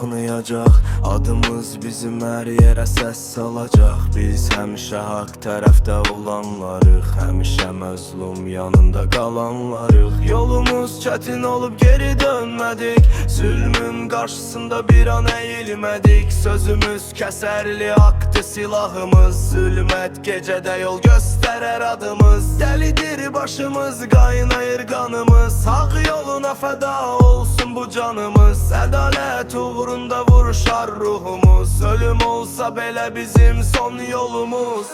tanıyacaq. Adımız bizim hər yerə səs salacaq. Biz həmişə haqq tərəfdə olanlarıq, həmişə məzlum yanında qalanlarıq. Yolumuz çətin olub geri dönmədik, zülmün qarşısında bir an əyilmədik. Sözümüz kəsərli haqqdır silahımız, zülmət gecədə yol göstərər adımız. Dəlidir başımız, qaynayır qanımız, haq yoluna fəda olsun bu canımız. Ədalət uğrunda vuruşar ruhumuz, ölüm olsa belə bizim son yolumuz.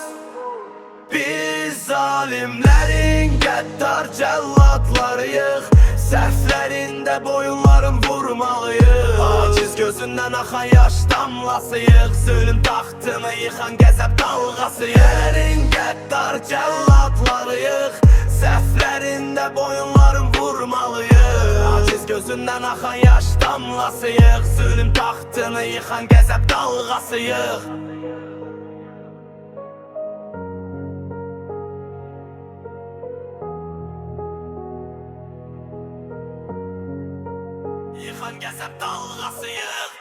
Biz zalimlərin qəddar cəlladlarıyıq, səhvlərində boyunların vurmalıyıq. Aciz gözündən axan yaş damlasıyıq, zülüm taxtını yıxan qəzəb dalğasıyıq. Lərin qəddar cəlladlarıyıq, səhvlərində boyunların vurmalıyıq. Aciz gözündən axan yaş damlasıyıq, zülüm taxtını yıxan qəzəb dalğasıyıq. Yıxan qəzəb dalğasıyıq.